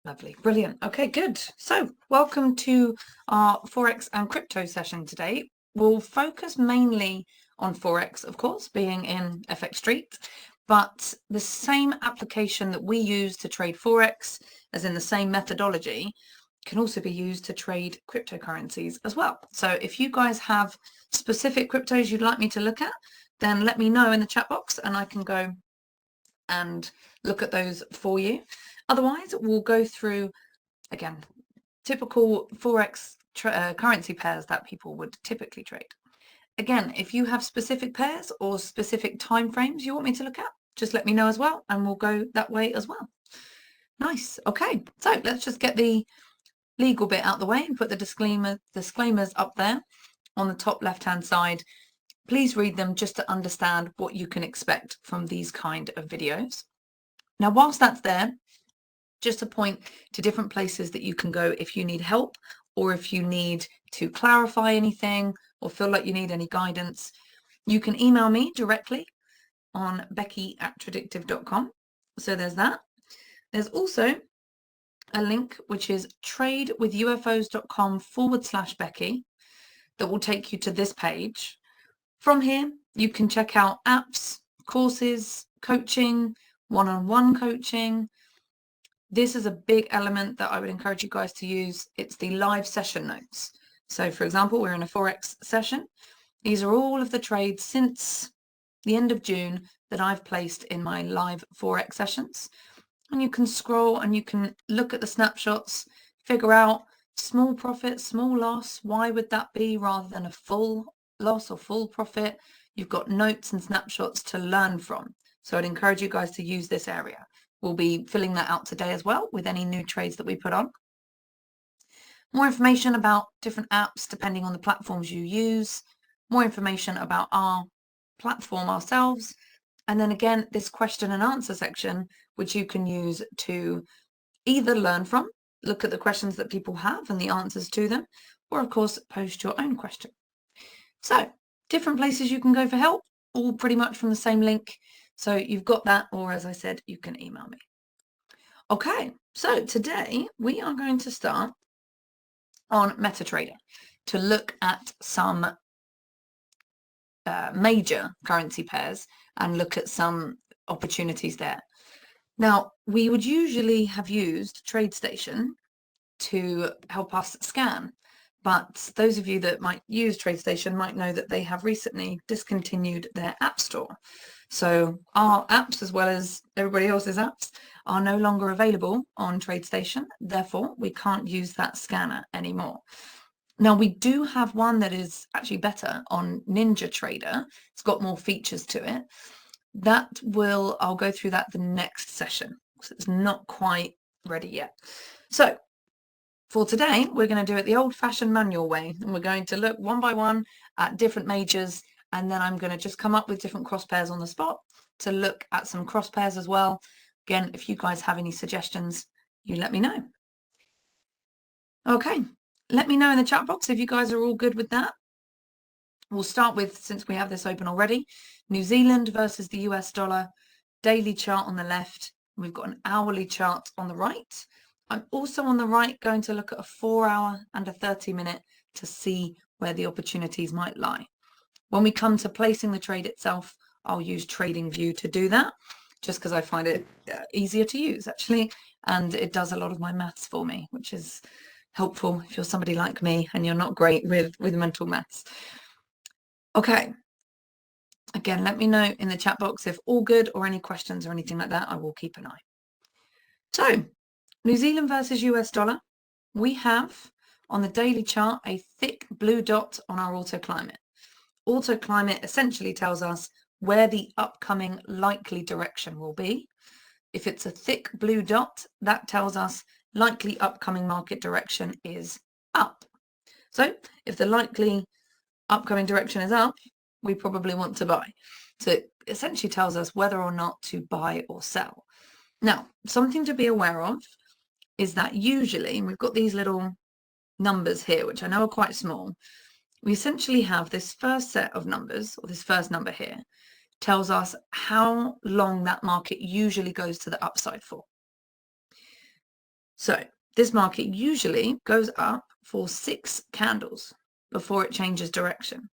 Lovely, brilliant. Okay, good. So welcome to our Forex and crypto session today. We'll focus mainly on Forex, of course, being in FX Street, but the same application that we use to trade Forex, as in the same methodology, can also be used to trade cryptocurrencies as well. So if you guys have specific cryptos you'd like me to look at, then let me know in the chat box and I can go and look at those for you. Otherwise, we'll go through, again, typical Forex currency pairs that people would typically trade. Again, if you have specific pairs or specific time frames you want me to look at, just let me know as well, and we'll go that way as well. Nice. Okay, so let's just get the legal bit out the way and put the disclaimers up there on the top left-hand side. Please read them just to understand what you can expect from these kind of videos. Now, whilst that's there, just a point to different places that you can go if you need help or if you need to clarify anything or feel like you need any guidance. You can email me directly on becky@tradictive.com. So there's that. There's also a link which is tradewithufos.com/Becky that will take you to this page. From here, you can check out apps, courses, coaching, one-on-one coaching. This is a big element that I would encourage you guys to use. It's the live session notes. So for example, we're in a Forex session. These are all of the trades since the end of June that I've placed in my live Forex sessions. And you can scroll and you can look at the snapshots, figure out small profit, small loss. Why would that be rather than a full loss or full profit? You've got notes and snapshots to learn from. So I'd encourage you guys to use this area. We'll be filling that out today as well with any new trades that we put on. More information about different apps depending on the platforms you use. More information about our platform ourselves. And then again, this question and answer section, which you can use to either learn from, look at the questions that people have and the answers to them, or of course, post your own question. So different places you can go for help, all pretty much from the same link. So you've got that, or as I said, you can email me. Okay, so today we are going to start on MetaTrader to look at some major currency pairs and look at some opportunities there. Now, we would usually have used TradeStation to help us scan, but those of you that might use TradeStation might know that they have recently discontinued their app store. So our apps, as well as everybody else's apps, are no longer available on TradeStation. Therefore, we can't use that scanner anymore. Now, we do have one that is actually better on NinjaTrader. It's got more features to it. I'll go through that the next session, because it's not quite ready yet. So for today, we're going to do it the old-fashioned manual way, and we're going to look one by one at different majors, and then I'm going to just come up with different cross pairs on the spot to look at some cross pairs as well. Again, if you guys have any suggestions, you let me know. Okay, let me know in the chat box if you guys are all good with that. We'll start with, since we have this open already, New Zealand versus the US dollar, daily chart on the left. We've got an hourly chart on the right. I'm also on the right going to look at a 4-hour and a 30-minute to see where the opportunities might lie. When we come to placing the trade itself, I'll use TradingView to do that, just because I find it easier to use actually, and it does a lot of my maths for me, which is helpful if you're somebody like me and you're not great with mental maths. Okay. Again, let me know in the chat box if all good or any questions or anything like that. I will keep an eye. So, New Zealand versus US dollar. We have on the daily chart a thick blue dot on our auto climate. Auto climate essentially tells us where the upcoming likely direction will be. If it's a thick blue dot, that tells us likely upcoming market direction is up. So if the likely upcoming direction is up, we probably want to buy. So it essentially tells us whether or not to buy or sell. Now, something to be aware of is that usually, we've got these little numbers here, which I know are quite small. We essentially have this first set of numbers, or this first number here, tells us how long that market usually goes to the upside for. So this market usually goes up for 6 candles before it changes direction.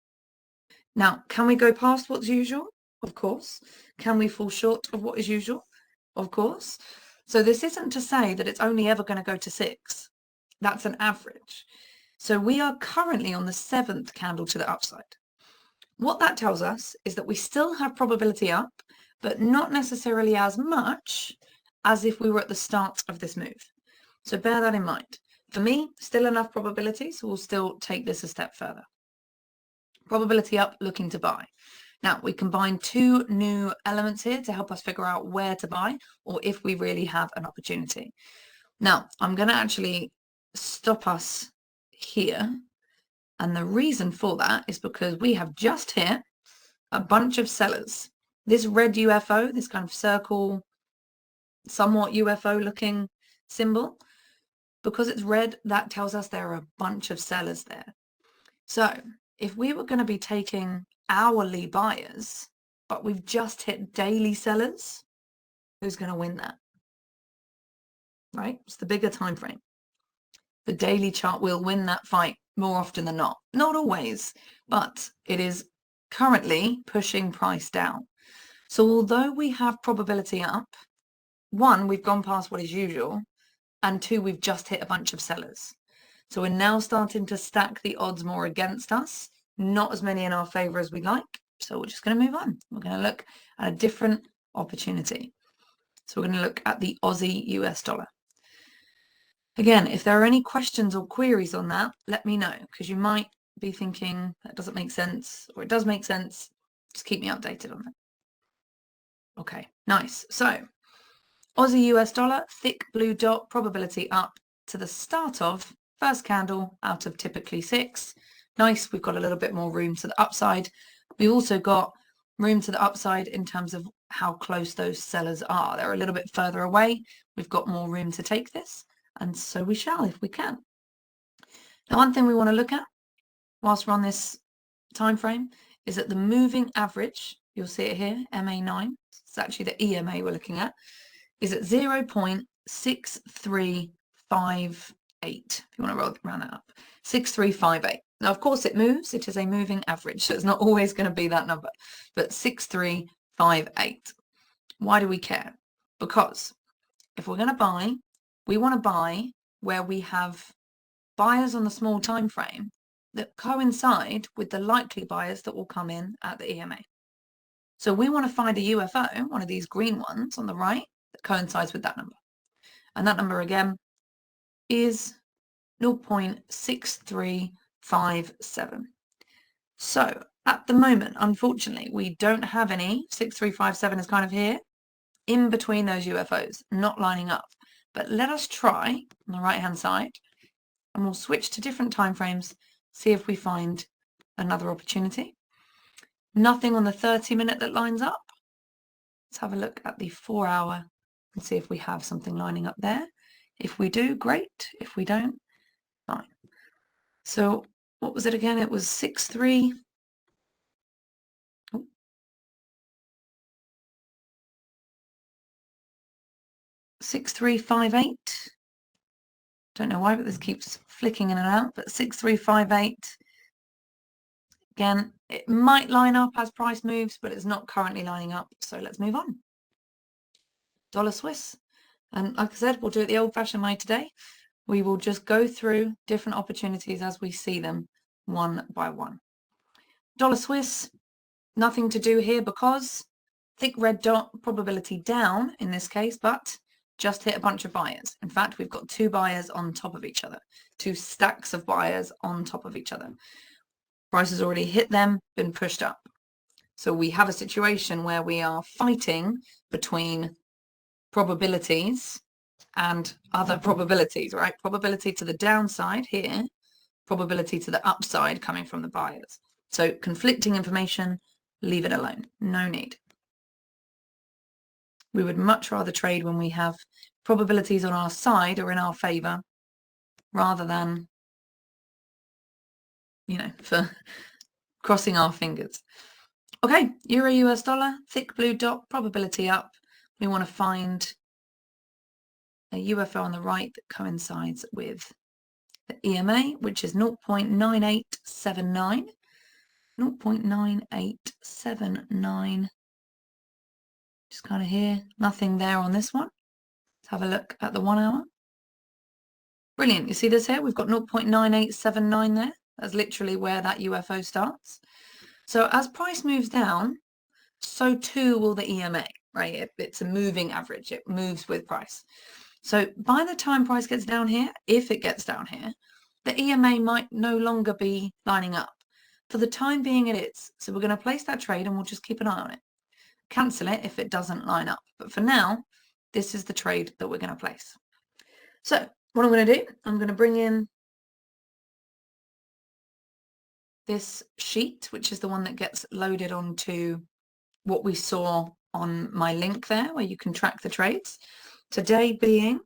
Now, can we go past what's usual? Of course. Can we fall short of what is usual? Of course. So this isn't to say that it's only ever going to go to 6. That's an average. So we are currently on the 7th candle to the upside. What that tells us is that we still have probability up, but not necessarily as much as if we were at the start of this move. So bear that in mind. For me, still enough probability, so we'll still take this a step further. Probability up, looking to buy. Now, we combine 2 new elements here to help us figure out where to buy or if we really have an opportunity. Now, I'm going to actually stop us here. And the reason for that is because we have just hit a bunch of sellers. This red UFO, this kind of circle, somewhat UFO looking symbol, because it's red, that tells us there are a bunch of sellers there. So if we were going to be taking hourly buyers, but we've just hit daily sellers, who's going to win that? Right? It's the bigger time frame. The daily chart will win that fight more often than not. Not always, but it is currently pushing price down. So although we have probability up, 1, we've gone past what is usual, and 2, we've just hit a bunch of sellers. So we're now starting to stack the odds more against us, not as many in our favor as we'd like. So we're just going to move on. We're going to look at a different opportunity. So we're going to look at the Aussie US dollar. Again, if there are any questions or queries on that, let me know, because you might be thinking that doesn't make sense, or it does make sense. Just keep me updated on that. Okay, nice. So Aussie US dollar, thick blue dot, probability up to the start of first candle out of typically 6. Nice, we've got a little bit more room to the upside. We've also got room to the upside in terms of how close those sellers are. They're a little bit further away. We've got more room to take this, and so we shall if we can. Now, one thing we want to look at whilst we're on this time frame is that the moving average, you'll see it here, MA9, it's actually the EMA we're looking at, is at 0.6358. If you want to round that up, 6358. Now, of course, it moves. It is a moving average, so it's not always going to be that number, but 6358. Why do we care? Because if we're going to buy, we want to buy where we have buyers on the small time frame that coincide with the likely buyers that will come in at the EMA. So we want to find a UFO, one of these green ones on the right, that coincides with that number. And that number again is 0.6357. So at the moment, unfortunately, we don't have any. 6357 is kind of here in between those UFOs, not lining up. But let us try on the right hand side, and we'll switch to different timeframes, see if we find another opportunity. Nothing on the 30-minute that lines up. Let's have a look at the 4-hour and see if we have something lining up there. If we do, great. If we don't, fine. So what was it again? It was 6358. Don't know why, but this keeps flicking in and out, but 6358. Again, it might line up as price moves, but it's not currently lining up. So let's move on. Dollar Swiss. And like I said, we'll do it the old-fashioned way today. We will just go through different opportunities as we see them one by one. Dollar Swiss, nothing to do here because thick red dot, probability down in this case, but just hit a bunch of buyers. In fact, we've got 2 buyers on top of each other, 2 stacks of buyers on top of each other. Price has already hit them, been pushed up. So we have a situation where we are fighting between probabilities and other probabilities, right? Probability to the downside here, probability to the upside coming from the buyers. So conflicting information, leave it alone. No need. We would much rather trade when we have probabilities on our side or in our favor rather than, for crossing our fingers. Okay, Euro US dollar, thick blue dot, probability up. We want to find a UFO on the right that coincides with the EMA, which is 0.9879. 0.9879. Just kind of here, nothing there on this one. Let's have a look at the 1 hour. Brilliant. You see this here? We've got 0.9879 there. That's literally where that UFO starts. So as price moves down, so too will the EMA, right? It's a moving average. It moves with price. So by the time price gets down here, if it gets down here, the EMA might no longer be lining up. For the time being it is. So we're going to place that trade and we'll just keep an eye on it. Cancel it if it doesn't line up. But for now, this is the trade that we're going to place. So what I'm going to do, I'm going to bring in this sheet, which is the one that gets loaded onto what we saw on my link there, where you can track the trades. Today being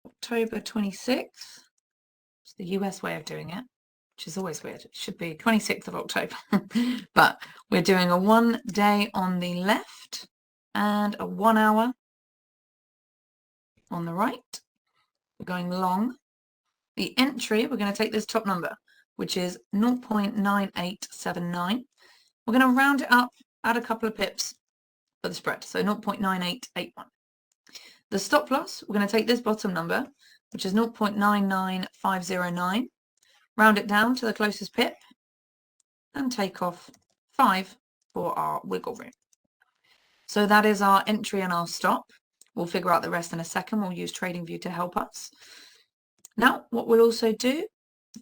October 26th. It's the US way of doing it, which is always weird. It should be 26th of October. But we're doing a 1 day on the left and a 1 hour on the right. We're going long. The entry, we're going to take this top number, which is 0.9879. We're going to round it up, add a couple of pips for the spread, so 0.9881. The stop loss, we're going to take this bottom number, which is 0.99509, round it down to the closest pip, and take off 5 for our wiggle room. So that is our entry and our stop. We'll figure out the rest in a second. We'll use TradingView to help us. Now, what we'll also do,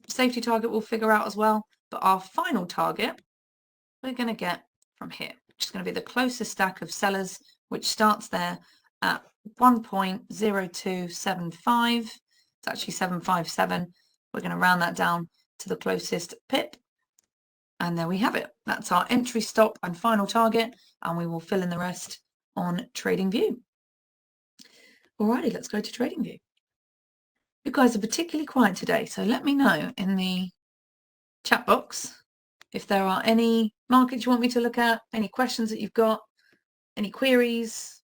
safety target we'll figure out as well, but our final target we're going to get from here, which is going to be the closest stack of sellers, which starts there at 1.0275. It's actually 757. We're going to round that down to the closest pip. And there we have it. That's our entry, stop, and final target. And we will fill in the rest on TradingView. Alrighty, let's go to TradingView. You guys are particularly quiet today, so let me know in the chat box if there are any markets you want me to look at, any questions that you've got, any queries,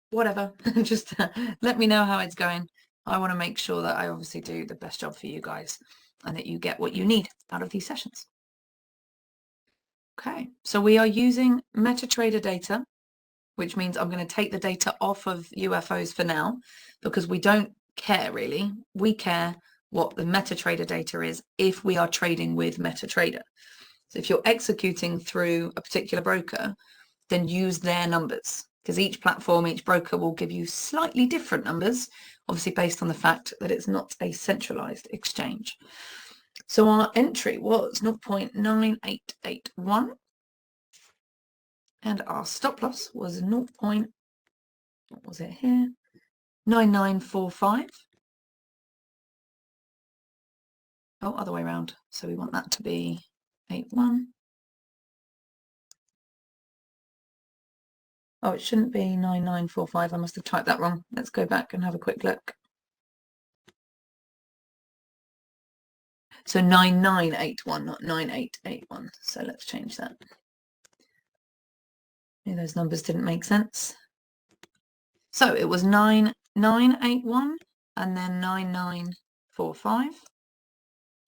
whatever. Just let me know how it's going. I want to make sure that I obviously do the best job for you guys and that you get what you need out of these sessions. Okay, so we are using MetaTrader data, which means I'm going to take the data off of UFOs for now because we don't care really. We care what the MetaTrader data is if we are trading with MetaTrader. So if you're executing through a particular broker, then use their numbers because each platform, each broker will give you slightly different numbers, obviously based on the fact that it's not a centralized exchange. So our entry was 0.9881 and our stop loss was 9945. Oh, other way around. So we want that to be 81. Oh, it shouldn't be 9945. I must have typed that wrong. Let's go back and have a quick look. So 9981, not 9881. So let's change that. Maybe those numbers didn't make sense. So it was 9981 and then 9945.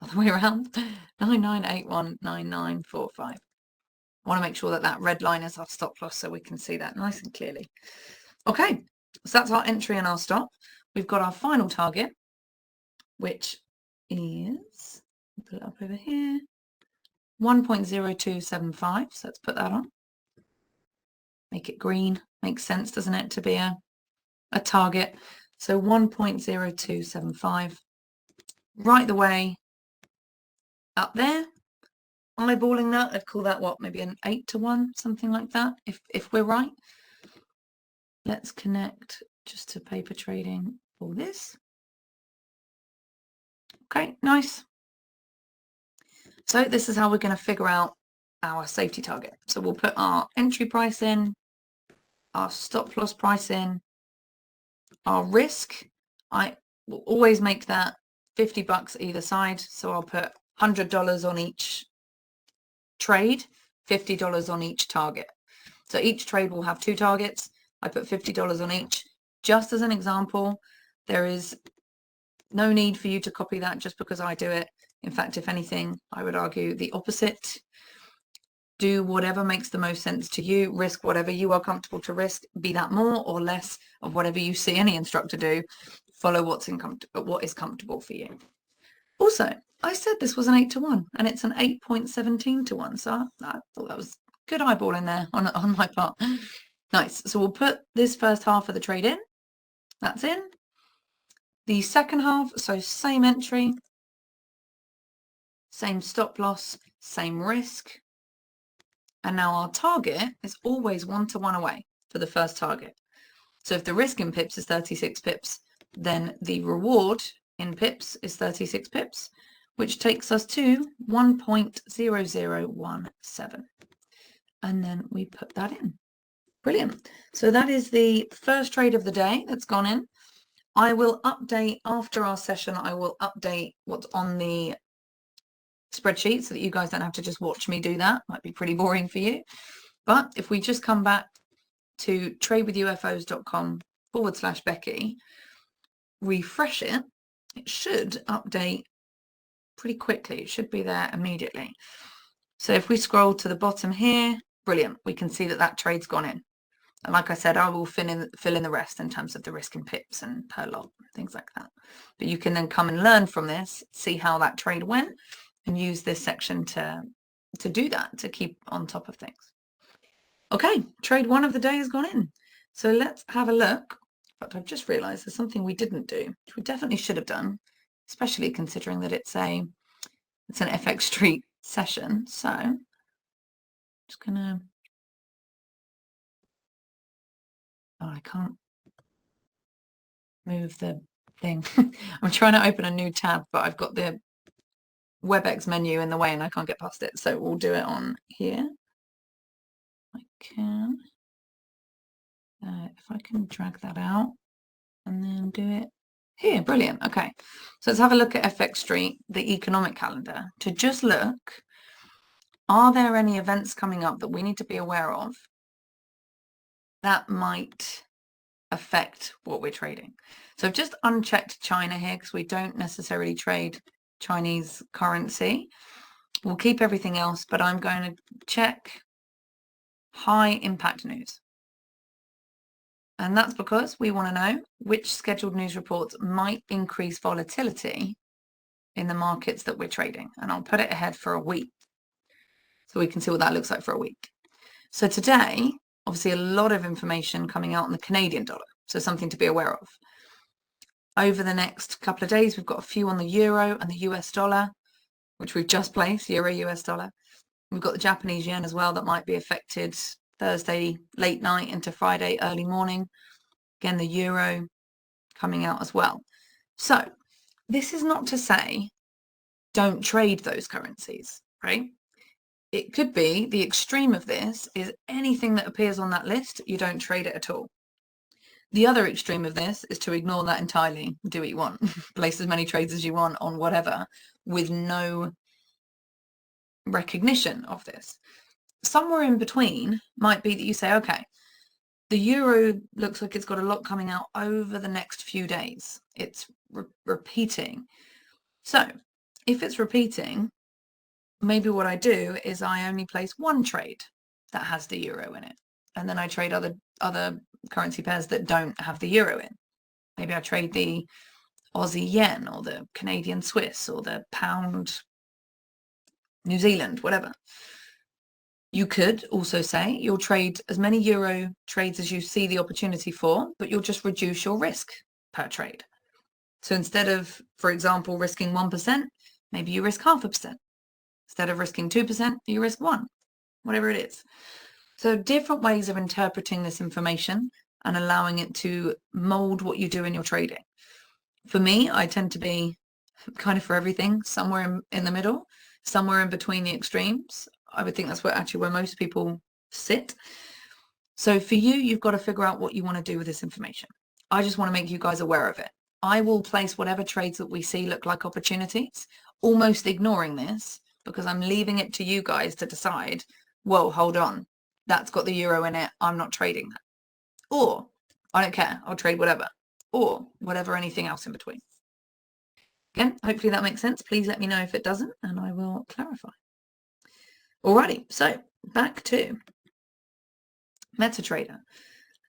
Other way around. 9981, 9945. I want to make sure that that red line is our stop loss so we can see that nice and clearly. Okay, so that's our entry and our stop. We've got our final target, which is, put it up over here, 1.0275. So let's put that on. Make it green. Makes sense, doesn't it, to be a target. So 1.0275. Right the way up there. Eyeballing that, I'd call that what, maybe an 8-to-1, something like that, if we're right. Let's connect just to paper trading for this. Okay, nice. So this is how we're going to figure out our safety target. So we'll put our entry price in, our stop loss price in, our risk. I will always make that $50 either side. So I'll put $100 on each trade, $50 on each target. So each trade will have 2 targets. I put $50 on each. Just as an example, There is no need for you to copy that just because I do it. In fact, if anything, I would argue the opposite. Do whatever makes the most sense to you. Risk whatever you are comfortable to risk, be that more or less of whatever you see any instructor do. Follow what is comfortable for you. Also, I said this was an 8-to-1 and it's an 8.17-to-1. So I thought that was good eyeball in there on my part. Nice. So we'll put this first half of the trade in. That's in. The second half, so same entry, same stop loss, same risk. And now our target is always 1-to-1 away for the first target. So if the risk in pips is 36 pips, then the reward in pips is 36 pips, which takes us to 1.0017. And then we put that in. Brilliant. So that is the first trade of the day that's gone in. I will update after our session. I will update what's on the spreadsheet so that you guys don't have to just watch me do that. Might be pretty boring for you. But if we just come back to tradewithufos.com/Becky, refresh it, it should update pretty quickly. It should be there immediately. So if we scroll to the bottom here, brilliant. We can see that that trade's gone in. And like I said, I will fill in the rest in terms of the risk in pips and per lot, things like that. But you can then come and learn from this, see how that trade went, and use this section to do that, to keep on top of things. Okay, trade 1 of the day has gone in. So let's have a look. But I've just realized there's something we didn't do, which we definitely should have done, especially considering that it's an FX Street session. So I'm just gonna, oh, I can't move the thing. I'm trying to open a new tab, but I've got the WebEx menu in the way and I can't get past it. So we'll do it on here. I can, if I can drag that out and then do it here. Brilliant. Okay. So let's have a look at FX Street, the economic calendar, to just look, are there any events coming up that we need to be aware of that might affect what we're trading? So I've just unchecked China here because we don't necessarily trade Chinese currency. We'll keep everything else, but I'm going to check high impact news. And that's because we want to know which scheduled news reports might increase volatility in the markets that we're trading. And I'll put it ahead for a week so we can see what that looks like for a week. So today, obviously a lot of information coming out on the Canadian dollar. So something to be aware of. Over the next couple of days, we've got a few on the euro and the US dollar, which we've just placed, euro, US dollar. We've got the Japanese yen as well that might be affected Thursday late night into Friday early morning. Again, the euro coming out as well. So this is not to say don't trade those currencies, right? It could be the extreme of this is anything that appears on that list, you don't trade it at all. The other extreme of this is to ignore that entirely, do what you want, place as many trades as you want on whatever with no recognition of this. Somewhere in between might be that you say, okay, the euro looks like it's got a lot coming out over the next few days. It's repeating. So if it's repeating, maybe what I do is I only place one trade that has the euro in it. And then I trade other currency pairs that don't have the euro in. Maybe I trade the Aussie yen or the Canadian Swiss or the pound New Zealand, whatever. You could also say you'll trade as many euro trades as you see the opportunity for, but you'll just reduce your risk per trade. So instead of, for example, risking 1%, maybe you risk 0.5%. Instead of risking 2%, you risk 1%, whatever it is. So different ways of interpreting this information and allowing it to mold what you do in your trading. For me, I tend to be kind of for everything, somewhere in the middle, somewhere in between the extremes. I would think that's where most people sit. So for you, you've got to figure out what you want to do with this information. I just want to make you guys aware of it. I will place whatever trades that we see look like opportunities, almost ignoring this because I'm leaving it to you guys to decide, whoa, hold on, that's got the euro in it, I'm not trading that. Or I don't care, I'll trade whatever. or whatever, anything else in between. Again, hopefully that makes sense. Please let me know if it doesn't, and I will clarify. Alrighty, so back to MetaTrader.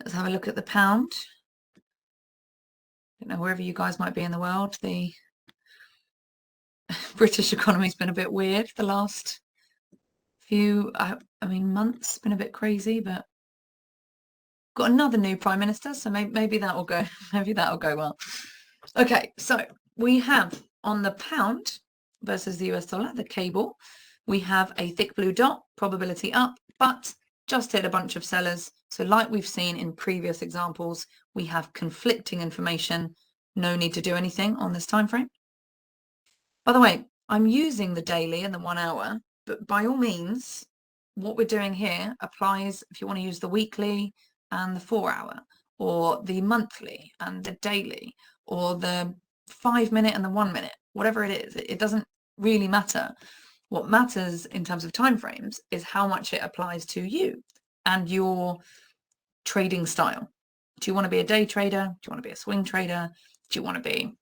Let's have a look at the pound. I don't know, wherever you guys might be in the world, the British economy's been a bit weird the last few, months. Been a bit crazy, but got another new prime minister, so maybe that will go. Maybe that will go well. Okay, so we have on the pound versus the US dollar, the cable, we have a thick blue dot, probability up, but just hit a bunch of sellers. So like we've seen in previous examples, we have conflicting information. No need to do anything on this time frame. By the way, I'm using the daily and the 1 hour, but by all means, what we're doing here applies if you want to use the weekly and the 4 hour, or the monthly and the daily, or the 5 minute and the 1 minute, whatever it is. It doesn't really matter. What matters in terms of timeframes is how much it applies to you and your trading style. Do you want to be a day trader? Do you want to be a swing trader? Do you want to be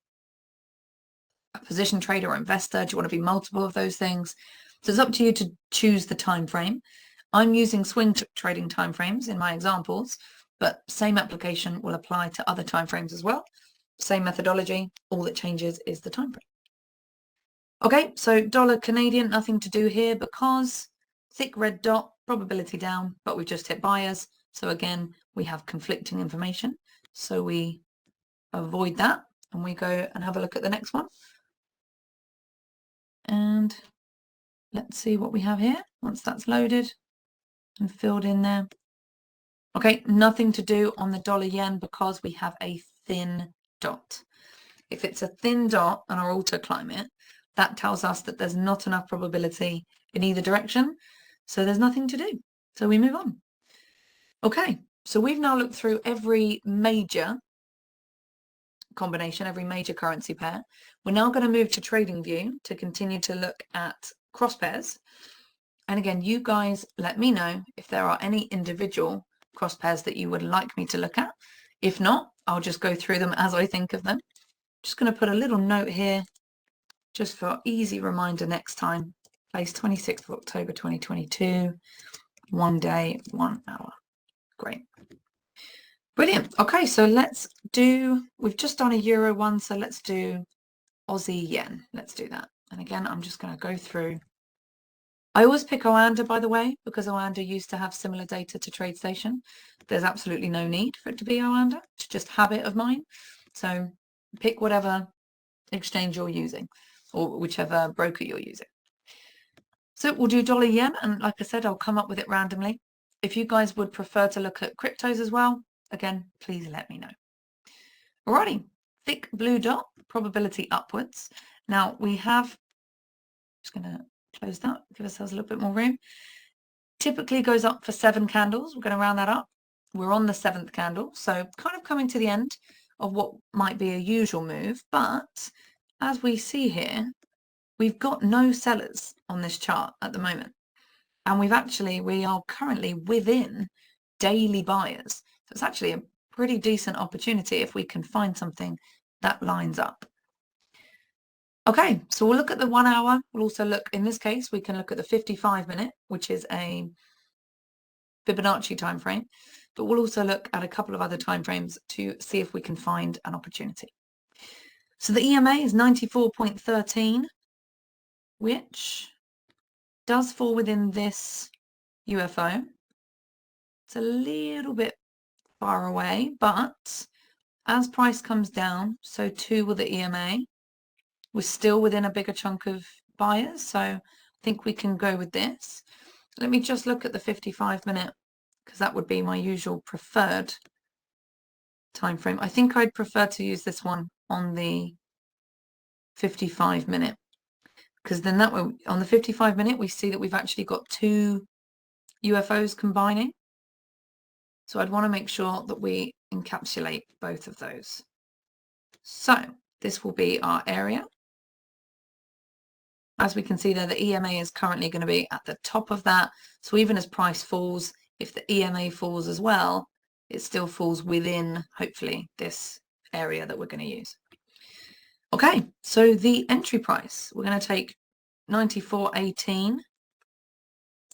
a position trader or investor? Do you want to be multiple of those things? So it's up to you to choose the time frame. I'm using swing trading timeframes in my examples, but same application will apply to other timeframes as well. Same methodology. All that changes is the time frame. Okay, so dollar Canadian, nothing to do here because thick red dot, probability down, but we've just hit buyers. So again, we have conflicting information. So we avoid that and we go and have a look at the next one. And let's see what we have here once that's loaded and filled in there. Okay, nothing to do on the dollar yen because we have a thin dot. If it's a thin dot on our auto climate, that tells us that there's not enough probability in either direction. So there's nothing to do. So we move on. Okay, so we've now looked through every major combination, every major currency pair. We're now going to move to TradingView to continue to look at cross pairs. And again, you guys let me know if there are any individual cross pairs that you would like me to look at. If not, I'll just go through them as I think of them. Just going to put a little note here just for easy reminder next time. Place 26th of October 2022, 1 day, 1 hour. Great. Brilliant. Okay, so we've just done a Euro one, so let's do Aussie yen. Let's do that. And again, I'm just going to go through. I always pick Oanda, by the way, because Oanda used to have similar data to TradeStation. There's absolutely no need for it to be Oanda. It's just habit of mine. So pick whatever exchange you're using or whichever broker you're using. So we'll do dollar yen, and like I said, I'll come up with it randomly. If you guys would prefer to look at cryptos as well, again, please let me know. Alrighty, thick blue dot, probability upwards. Now we have, just going to close that, give ourselves a little bit more room. Typically goes up for 7 candles. We're going to round that up. We're on the 7th candle, so kind of coming to the end of what might be a usual move, but as we see here, we've got no sellers on this chart at the moment. And we are currently within daily buyers. So it's actually a pretty decent opportunity if we can find something that lines up. Okay, so we'll look at the 1 hour. We'll also look, in this case, we can look at the 55 minute, which is a Fibonacci time frame, but we'll also look at a couple of other time frames to see if we can find an opportunity. So the EMA is 94.13, which does fall within this UFO. It's a little bit far away, but as price comes down, so too will the EMA. We're still within a bigger chunk of buyers, so I think we can go with this. Let me just look at the 55 minute, because that would be my usual preferred time frame. I think I'd prefer to use this one on the 55 minute, because then that way, on the 55 minute, we see that we've actually got 2 UFOs combining. So I'd want to make sure that we encapsulate both of those. So this will be our area. As we can see there, the EMA is currently going to be at the top of that. So even as price falls, if the EMA falls as well, it still falls within, hopefully, this area that we're going to use. Okay, so the entry price, we're going to take 94.18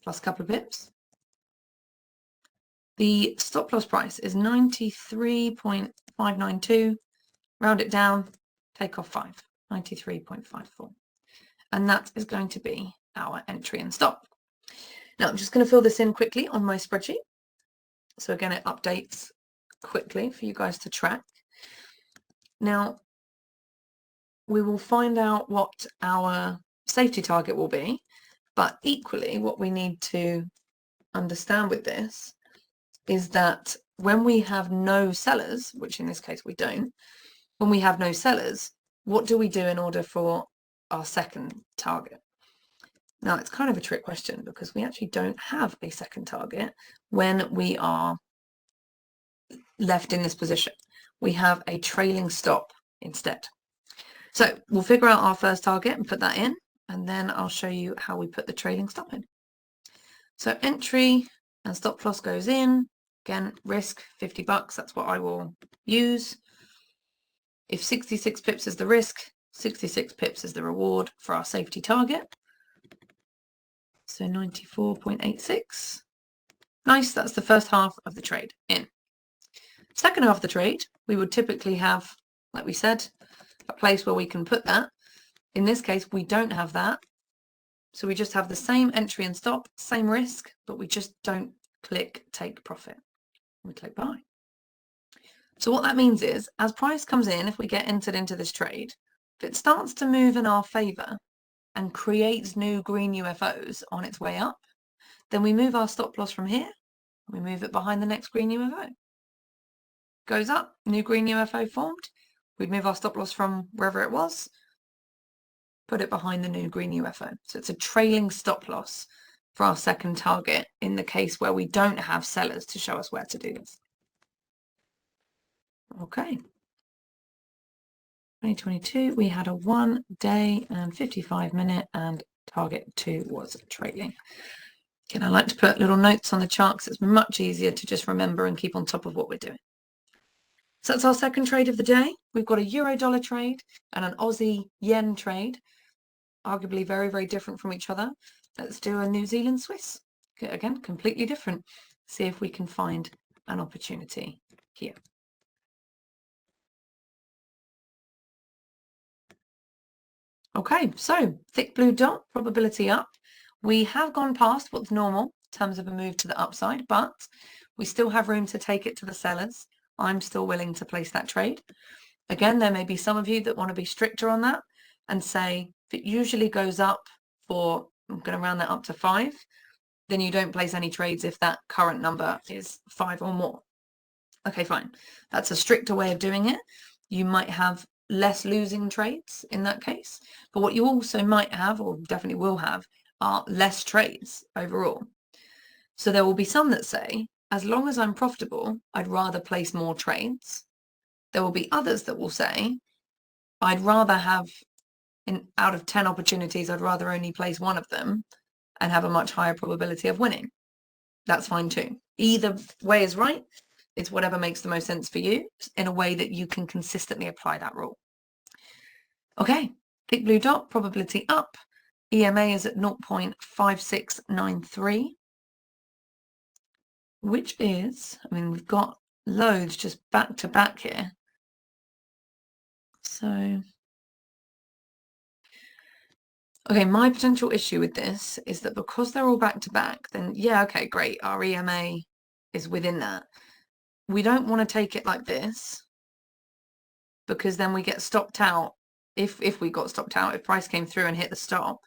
plus a couple of pips. The stop loss price is 93.592. Round it down, take off 5, 93.54. And that is going to be our entry and stop. Now I'm just going to fill this in quickly on my spreadsheet. So again, it updates quickly for you guys to track. Now, we will find out what our safety target will be, but equally what we need to understand with this is that when we have no sellers, which in this case we don't, when we have no sellers, what do we do in order for our second target? Now, it's kind of a trick question because we actually don't have a second target when we are left in this position. We have a trailing stop instead. So we'll figure out our first target and put that in, and then I'll show you how we put the trailing stop in. So entry and stop loss goes in. Again, risk $50, that's what I will use. If 66 pips is the risk, 66 pips is the reward for our safety target. So 94.86. Nice, that's the first half of the trade in. Second half of the trade, we would typically have, like we said, a place where we can put that. In this case, we don't have that. So we just have the same entry and stop, same risk, but we just don't click take profit. We click buy. So what that means is, as price comes in, if we get entered into this trade, if it starts to move in our favor and creates new green UFOs on its way up, then we move our stop loss from here, we move it behind the next green UFO. Goes up, new green UFO formed, we'd move our stop loss from wherever it was, put it behind the new green UFO. So it's a trailing stop loss for our second target in the case where we don't have sellers to show us where to do this. Okay. 2022, we had a 1 day and 55 minute and target 2 was trailing. Again, I like to put little notes on the chart because it's much easier to just remember and keep on top of what we're doing. So that's our second trade of the day. We've got a euro-dollar trade and an Aussie yen trade, arguably very, very different from each other. Let's do a New Zealand Swiss. Again, completely different. See if we can find an opportunity here. Okay, so thick blue dot, probability up. We have gone past what's normal in terms of a move to the upside, but we still have room to take it to the sellers. I'm still willing to place that trade. Again, there may be some of you that want to be stricter on that and say if it usually goes up for, I'm going to round that up to 5, then you don't place any trades if that current number is 5 or more. Okay, fine. That's a stricter way of doing it. You might have less losing trades in that case, but what you also might have, or definitely will have, are less trades overall. So there will be some that say, as long as I'm profitable, I'd rather place more trades. There will be others that will say, I'd rather have, out of 10 opportunities, I'd rather only place one of them and have a much higher probability of winning. That's fine too. Either way is right. It's whatever makes the most sense for you in a way that you can consistently apply that rule. Okay, thick blue dot, probability up. EMA is at 0.5693, which is, I mean, we've got loads just back to back here. So, okay, my potential issue with this is that because they're all back to back, then yeah, okay, great, our EMA is within that. We don't want to take it like this because then we get stopped out. If we got stopped out, if price came through and hit the stop,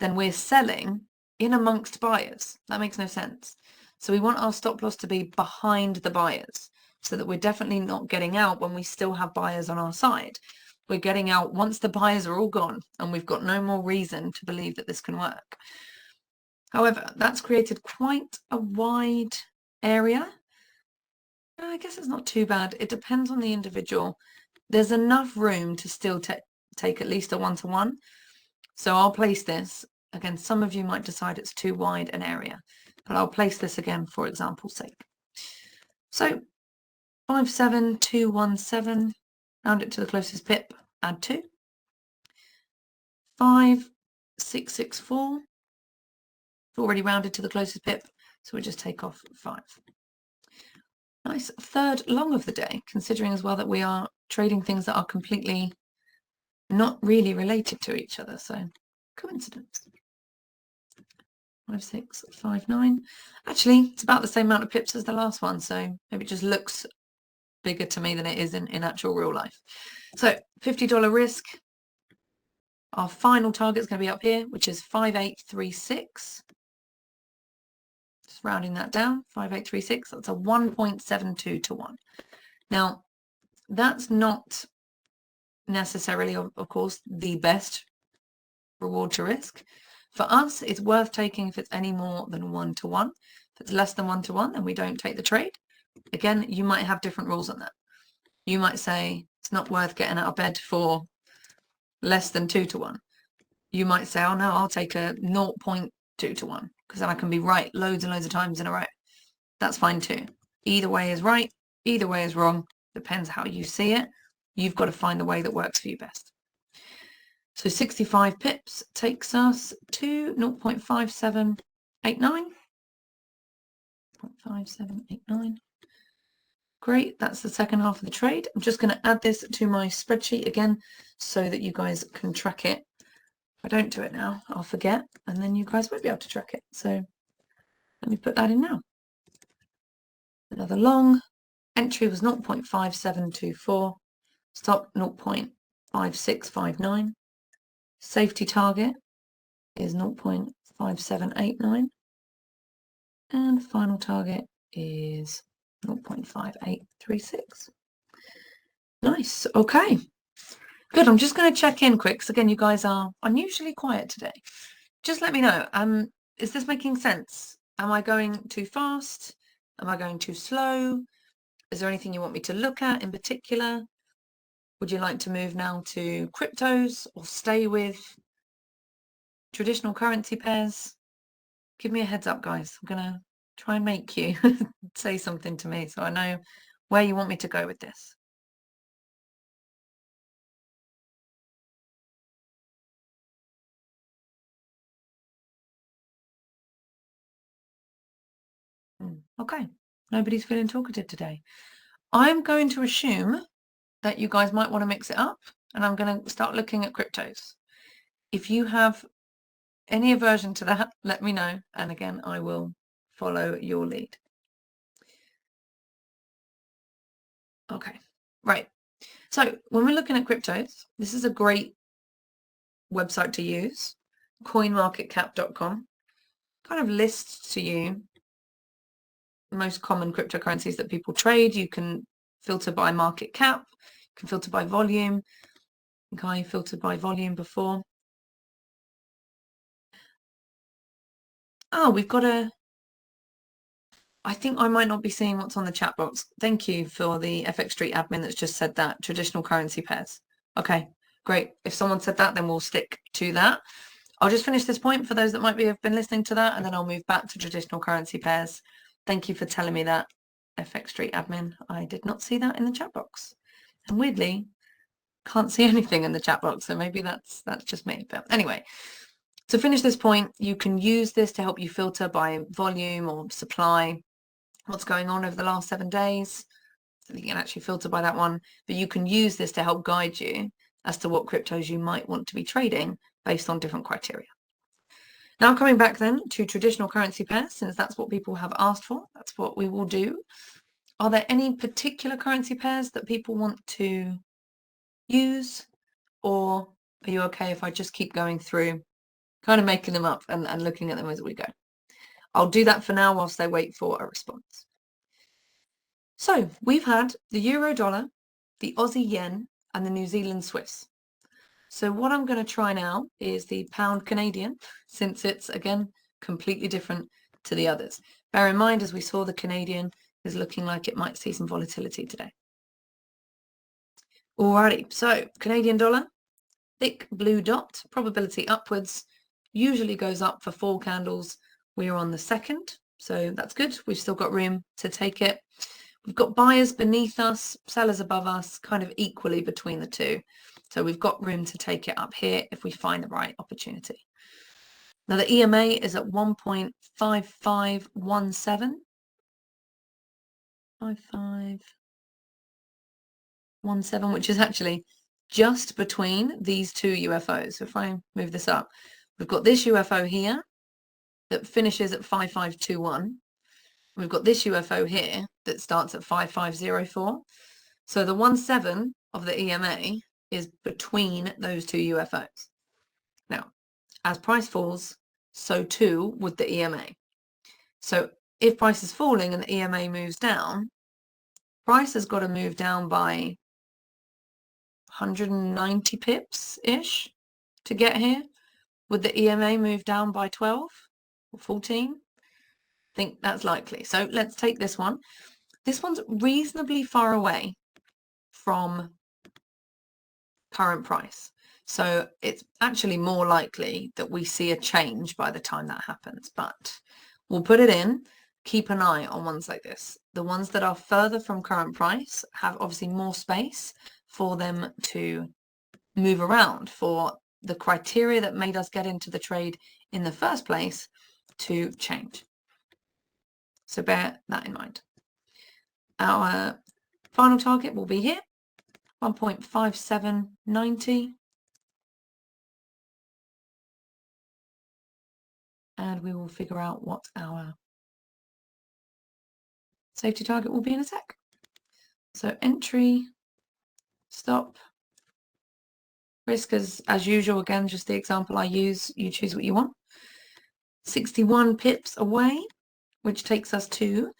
then we're selling in amongst buyers. That makes no sense. So we want our stop loss to be behind the buyers so that we're definitely not getting out when we still have buyers on our side. We're getting out once the buyers are all gone and we've got no more reason to believe that this can work. However, that's created quite a wide area. I guess it's not too bad. It depends on the individual. There's enough room to still take at least a 1-to-1. So I'll place this. Again, some of you might decide it's too wide an area, but I'll place this again for example's sake. So 57217, round it to the closest pip, add 2. 5664. It's already rounded to the closest pip, so we just take off 5. Nice third long of the day, considering as well that we are trading things that are completely not really related to each other, so coincidence. 5659. Actually, it's about the same amount of pips as the last one, so maybe it just looks bigger to me than it is in actual real life. So $50 risk. Our final target is going to be up here, which is 5836. Just rounding that down, 5836. That's a 1.72 to 1. Now, that's not necessarily, of course, the best reward to risk. For us, it's worth taking if it's any more than 1 to 1. If it's less than 1 to 1, then we don't take the trade. Again, you might have different rules on that. You might say it's not worth getting out of bed for less than 2 to 1. You might say, oh no, I'll take a 0.2 to 1 because then I can be right loads and loads of times in a row. That's fine too. Either way is right, either way is wrong. Depends how you see it. You've got to find the way that works for you best. So 65 pips takes us to 0.5789. 0.5789. Great, that's the second half of the trade. I'm just going to add this to my spreadsheet again so that you guys can track it. If I don't do it now, I'll forget, and then you guys won't be able to track it. So let me put that in now. Another long. Entry was 0.5724. Stop 0.5659. Safety target is 0.5789. And final target is 0.5836. Nice. Okay. Good. I'm just going to check in quick. So again, you guys are unusually quiet today. Just let me know. Is this making sense? Am I going too fast? Am I going too slow? Is there anything you want me to look at in particular? Would you like to move now to cryptos or stay with traditional currency pairs? Give me a heads up, guys. I'm going to try and make you say something to me so I know where you want me to go with this. Okay, nobody's feeling talkative today. I'm going to assume that you guys might want to mix it up, and I'm going to start looking at cryptos. If you have any aversion to that, let me know, and again, I will follow your lead. Okay, right. So when we're looking at cryptos, this is a great website to use, coinmarketcap.com. Kind of lists to you the most common cryptocurrencies that people trade. You can filter by market cap, you can filter by volume. I think I filtered by volume before. Oh, we've got I think I might not be seeing what's on the chat box. Thank you for the FX Street admin that's just said that. Traditional currency pairs. Okay, great. If someone said that, then we'll stick to that. I'll just finish this point for those that might have been listening to that, and then I'll move back to traditional currency pairs. Thank you for telling me that, FX Street admin. I did not see that in the chat box. And weirdly, can't see anything in the chat box, so maybe that's just me. But anyway, to finish this point, you can use this to help you filter by volume or supply, what's going on over the last 7 days. So you can actually filter by that one, but you can use this to help guide you as to what cryptos you might want to be trading based on different criteria. Now coming back then to traditional currency pairs, since that's what people have asked for, that's what we will do. Are there any particular currency pairs that people want to use, or are you okay if I just keep going through, kind of making them up and looking at them as we go? I'll do that for now whilst they wait for a response. So we've had the euro dollar, the Aussie yen, and the New Zealand Swiss. So what I'm going to try now is the pound Canadian, since it's, again, completely different to the others. Bear in mind, as we saw, the Canadian is looking like it might see some volatility today. Alrighty, so Canadian dollar, thick blue dot, probability upwards, usually goes up for 4 candles. We are on the second, so that's good. We've still got room to take it. We've got buyers beneath us, sellers above us, kind of equally between the two. So we've got room to take it up here if we find the right opportunity. Now the EMA is at 1.5517. 5517, which is actually just between these two UFOs. So if I move this up, we've got this UFO here that finishes at 5521. We've got this UFO here that starts at 5504. So the 17 of the EMA is between those two UFOs. Now, as price falls, so too would the EMA. So if price is falling and the EMA moves down, price has got to move down by 190 pips-ish to get here. Would the EMA move down by 12 or 14? I think that's likely. So let's take this one. This one's reasonably far away from current price. So it's actually more likely that we see a change by the time that happens. But we'll put it in. Keep an eye on ones like this. The ones that are further from current price have obviously more space for them to move around, for the criteria that made us get into the trade in the first place to change. So bear that in mind. Our final target will be here, 1.5790. And we will figure out what our safety target will be in a sec. So entry, stop, risk as usual, again, just the example I use, you choose what you want. 61 pips away, which takes us to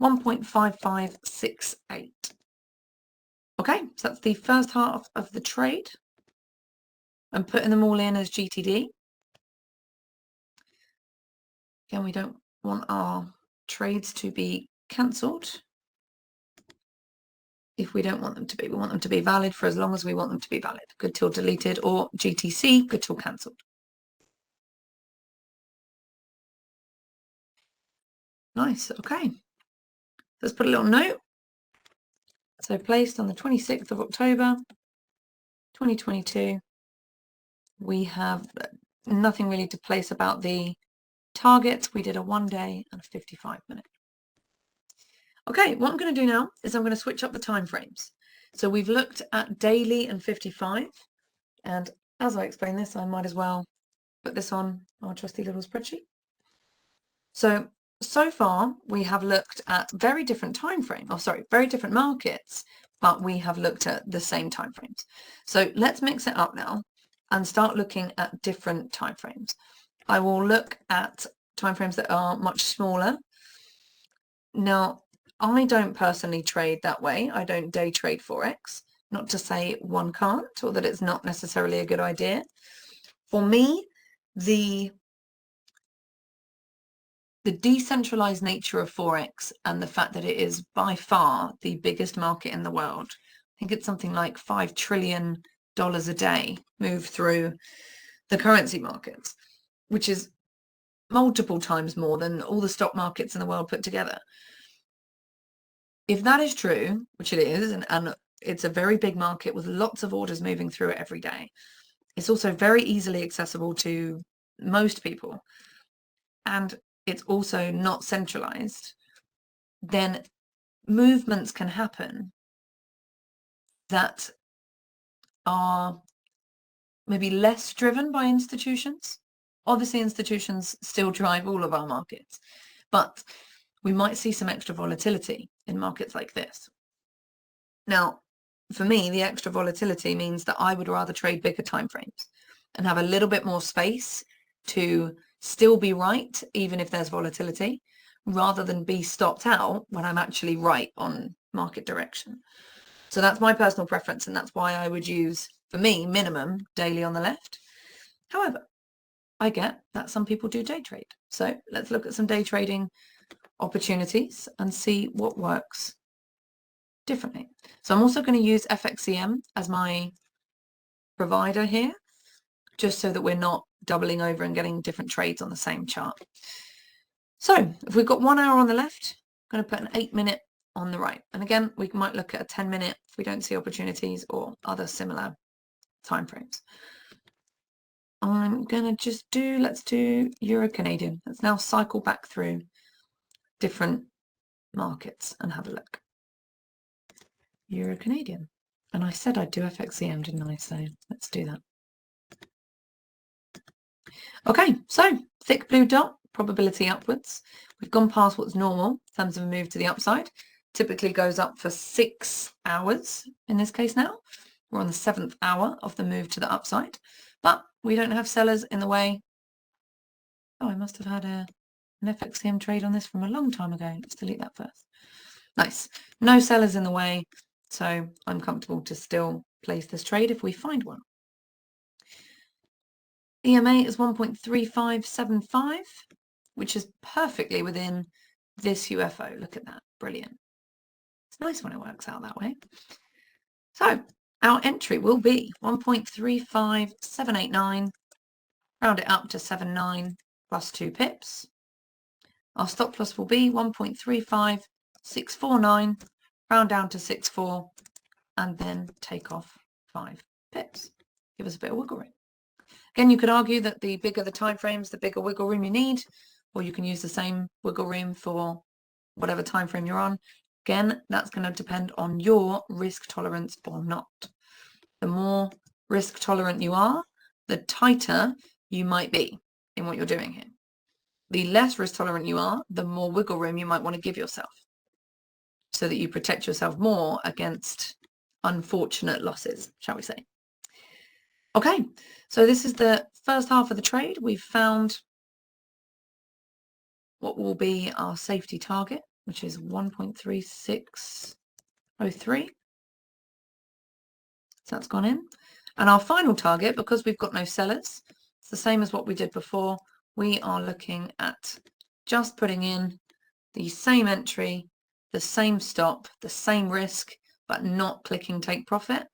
1.5568. Okay, so that's the first half of the trade. I'm putting them all in as GTD. Again, we don't want our trades to be cancelled if we don't want them to be. We want them to be valid for as long as we want them to be valid. Good till deleted, or GTC, good till cancelled. Nice, okay. Let's put a little note. So placed on the 26th of October, 2022. We have nothing really to place about the target. We did a 1 day and a 55-minute. Okay, what I'm going to do now is I'm going to switch up the time frames. So we've looked at daily and 55, and as I explain this, I might as well put this on our trusty little spreadsheet. So far we have looked at very different time frames, very different markets, but we have looked at the same time frames. So let's mix it up now and start looking at different time frames. I will look at time frames that are much smaller. Now, I don't personally trade that way. I don't day trade Forex. Not to say one can't, or that it's not necessarily a good idea. For me, the decentralized nature of Forex and the fact that it is by far the biggest market in the world, I think it's something like $5 trillion a day move through the currency markets, which is multiple times more than all the stock markets in the world put together. If that is true, which it is, and it's a very big market with lots of orders moving through it every day, it's also very easily accessible to most people, and it's also not centralized, then movements can happen that are maybe less driven by institutions. Obviously, institutions still drive all of our markets, but we might see some extra volatility in markets like this. Now, for me, the extra volatility means that I would rather trade bigger timeframes and have a little bit more space to still be right, even if there's volatility, rather than be stopped out when I'm actually right on market direction. So that's my personal preference, and that's why I would use, for me, minimum daily on the left. However, I get that some people do day trade. So let's look at some day trading opportunities and see what works differently. So I'm also going to use FXCM as my provider here, just so that we're not doubling over and getting different trades on the same chart. So if we've got 1 hour on the left, I'm going to put an 8-minute on the right. And again, we might look at a 10-minute if we don't see opportunities or other similar timeframes. I'm going to just let's do Euro Canadian. Let's now cycle back through different markets and have a look. Euro Canadian. And I said I'd do FXCM, didn't I? So let's do that. Okay, so thick blue dot, probability upwards. We've gone past what's normal in terms of a move to the upside. Typically goes up for 6 hours in this case now. We're on the 7th hour of the move to the upside, but we don't have sellers in the way. Oh, I must have had an FXCM trade on this from a long time ago. Let's delete that first. Nice. No sellers in the way, so I'm comfortable to still place this trade if we find one. EMA is 1.3575, which is perfectly within this UFO. Look at that. Brilliant. It's nice when it works out that way. So our entry will be 1.35789, round it up to 79 plus 2 pips. Our stop loss will be 1.35649, round down to 64, and then take off 5 pips. Give us a bit of wiggle room. Again, you could argue that the bigger the time frames, the bigger wiggle room you need, or you can use the same wiggle room for whatever time frame you're on. Again, that's going to depend on your risk tolerance or not. The more risk tolerant you are, the tighter you might be in what you're doing here. The less risk tolerant you are, the more wiggle room you might want to give yourself so that you protect yourself more against unfortunate losses, shall we say. Okay, so this is the first half of the trade. We've found what will be our safety target, which is 1.3603. So that's gone in. And our final target, because we've got no sellers, it's the same as what we did before. We are looking at just putting in the same entry, the same stop, the same risk, but not clicking take profit.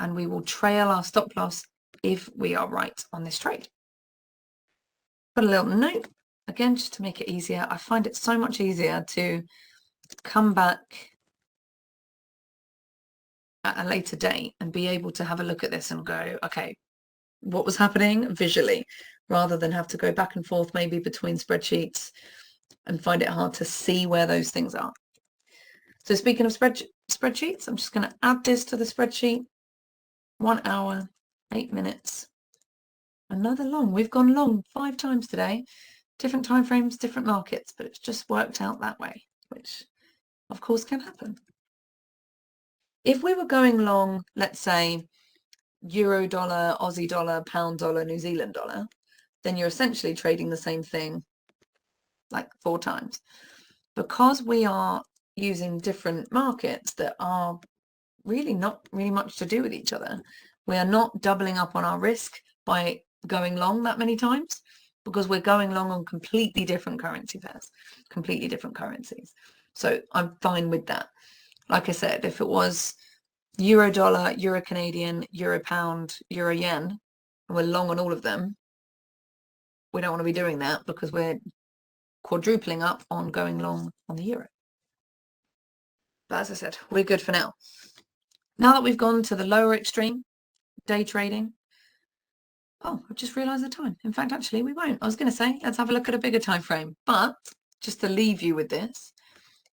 And we will trail our stop loss if we are right on this trade. Put a little note, again, just to make it easier. I find it so much easier to come back at a later date and be able to have a look at this and go, okay, what was happening visually, rather than have to go back and forth maybe between spreadsheets and find it hard to see where those things are. So speaking of spreadsheets, I'm just going to add this to the spreadsheet. 1 hour, 8 minutes. Another long. We've gone long 5 times today. Different time frames, different markets, but it's just worked out that way, which of course can happen. If we were going long, let's say euro dollar, Aussie dollar, pound dollar, New Zealand dollar, then you're essentially trading the same thing like 4 times. Because we are using different markets that are really not really much to do with each other, we are not doubling up on our risk by going long that many times, because we're going long on completely different currency pairs, completely different currencies. So I'm fine with that. Like I said, if it was euro dollar, euro Canadian, euro pound, euro yen, and we're long on all of them, we don't want to be doing that because we're quadrupling up on going long on the euro. But as I said, we're good for now. Now that we've gone to the lower extreme, day trading. Oh, I've just realised the time. In fact, actually, we won't. I was going to say, let's have a look at a bigger time frame. But just to leave you with this,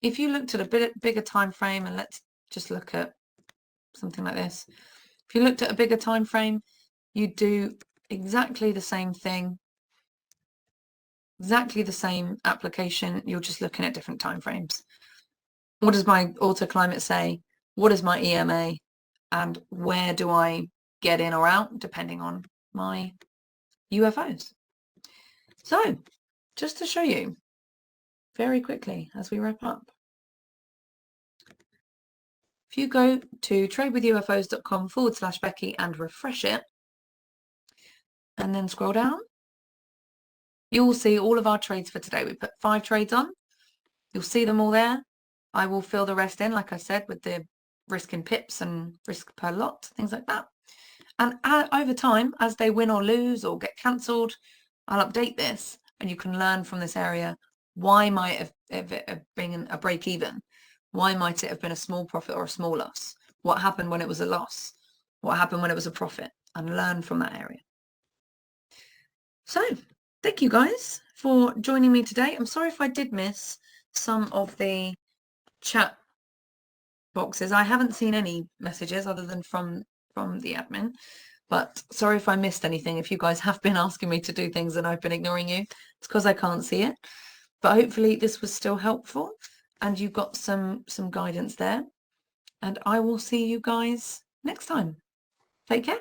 if you looked at a bit bigger time frame, and let's just look at something like this. If you looked at a bigger time frame, you'd do exactly the same thing, exactly the same application. You're just looking at different time frames. What does my auto climate say? What is my EMA? And where do I get in or out depending on my UFOs? So just to show you very quickly as we wrap up, if you go to tradewithufos.com/Becky and refresh it and then scroll down, you will see all of our trades for today. We put 5 trades on. You'll see them all there. I will fill the rest in, like I said, with the risk in pips and risk per lot, things like that. And over time, as they win or lose or get cancelled, I'll update this and you can learn from this area why might have been a break even Why might it have been a small profit or a small loss? What happened when it was a loss? What happened when it was a profit? And learn from that area. So thank you guys for joining me today. I'm sorry if I did miss some of the chat boxes. I haven't seen any messages other than from the admin, but sorry if I missed anything. If you guys have been asking me to do things and I've been ignoring you, it's because I can't see it. But hopefully this was still helpful and you got some guidance there. And I will see you guys next time. Take care.